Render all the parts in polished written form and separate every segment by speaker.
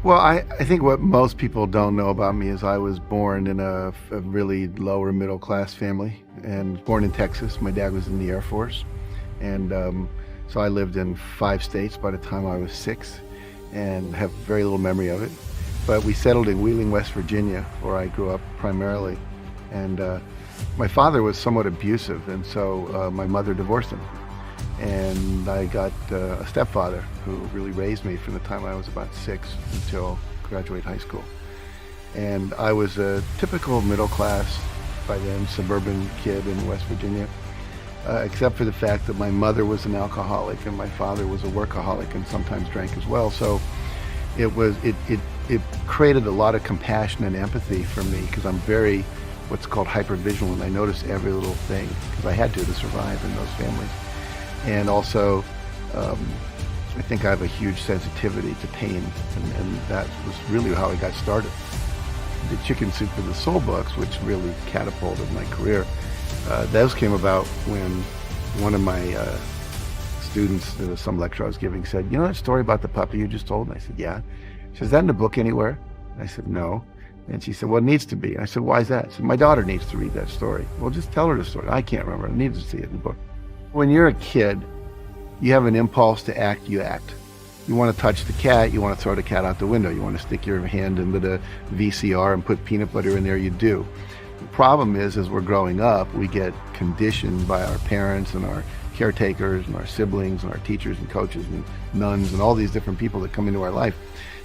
Speaker 1: Well, I think what most people don't know about me is I was born in a really lower middle class family and born in Texas. My dad was in the Air Force. And so I lived in 5 states by the time I was 6 and have very little memory of it. But we settled in Wheeling, West Virginia, where I grew up primarily. And my father was somewhat abusive, and so my mother divorced him. And I got a stepfather who really raised me from the time I was about 6 until graduate high school. And I was a typical middle class, by then, suburban kid in West Virginia, except for the fact that my mother was an alcoholic and my father was a workaholic and sometimes drank as well. So it created a lot of compassion and empathy for me, because I'm very what's called hyper-vigilant. I notice every little thing because I had to survive in those families. And also, I think I have a huge sensitivity to pain, and that was really how I got started. The Chicken Soup for the Soul books, which really catapulted my career, those came about when one of my students, some lecture I was giving, said, "You know that story about the puppy you just told?" And I said, "Yeah." She said, "Is that in the book anywhere?" And I said, "No." And she said, "Well, it needs to be." I said, "Why is that?" She said, "My daughter needs to read that story." "Well, just tell her the story." "I can't remember. I need to see it in the book." When you're a kid, you have an impulse to act, you act. You want to touch the cat, you want to throw the cat out the window. You want to stick your hand into the VCR and put peanut butter in there, you do. The problem is, as we're growing up, we get conditioned by our parents and our caretakers and our siblings and our teachers and coaches and nuns and all these different people that come into our life.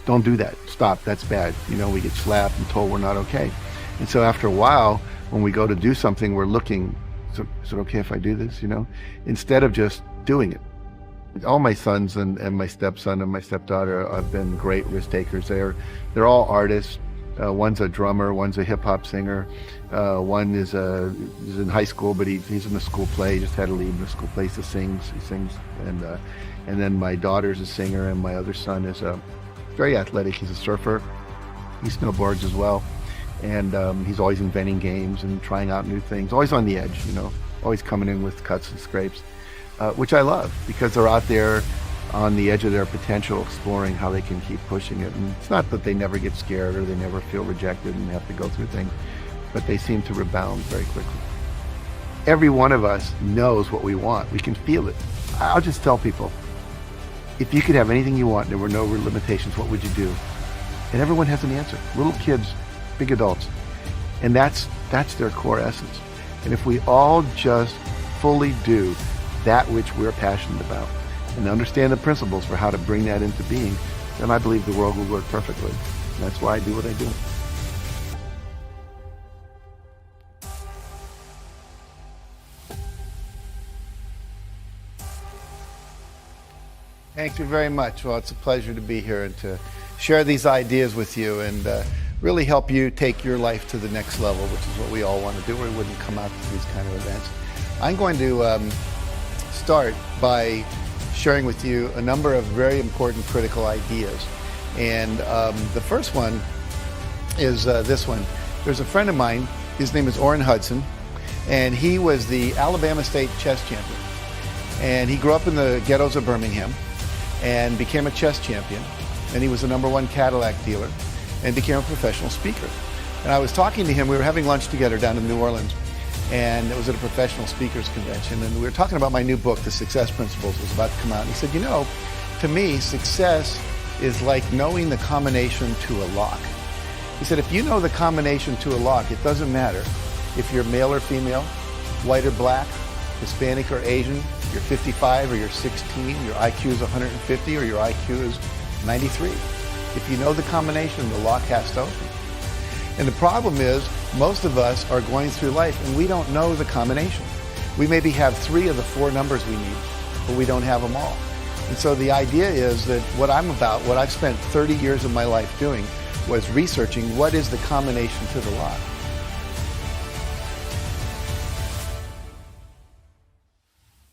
Speaker 1: Don't do that. Stop. That's bad. We get slapped and told we're not okay. And so after a while, when we go to do something, we're looking, is it okay if I do this, instead of just doing it. All my sons and my stepson and my stepdaughter have been great risk takers. They're all artists. One's a drummer, one's a hip hop singer. One is in high school, but he's in a school play. He just had to leave the school play. He sings, and then my daughter's a singer, and my other son is very athletic. He's a surfer. He snowboards as well. And he's always inventing games and trying out new things, always on the edge, always coming in with cuts and scrapes, which I love, because they're out there on the edge of their potential, exploring how they can keep pushing it. And it's not that they never get scared or they never feel rejected and have to go through things, but they seem to rebound very quickly. Every one of us knows what we want. We can feel it. I'll just tell people, if you could have anything you want and there were no limitations, what would you do? And everyone has an answer. Little kids, big adults. And that's their core essence. And if we all just fully do that which we're passionate about and understand the principles for how to bring that into being, then I believe the world will work perfectly. And that's why I do what I do. Thank you very much. Well, it's a pleasure to be here and to share these ideas with you and really help you take your life to the next level, which is what we all want to do, or we wouldn't come out to these kind of events. I'm going to start by sharing with you a number of very important critical ideas. And the first one is this one. There's a friend of mine, his name is Orrin Hudson, and he was the Alabama State chess champion. And he grew up in the ghettos of Birmingham and became a chess champion. And he was the #1 Cadillac dealer and became a professional speaker. And I was talking to him, we were having lunch together down in New Orleans, and it was at a professional speakers convention, and we were talking about my new book, The Success Principles, was about to come out. And he said, to me, success is like knowing the combination to a lock. He said, if you know the combination to a lock, it doesn't matter if you're male or female, white or black, Hispanic or Asian, you're 55 or you're 16, your IQ is 150 or your IQ is 93. If you know the combination, the lock has to open. And the problem is, most of us are going through life and we don't know the combination. We maybe have 3 of the 4 numbers we need, but we don't have them all. And so the idea is that what I've spent 30 years of my life doing was researching what is the combination to the lock.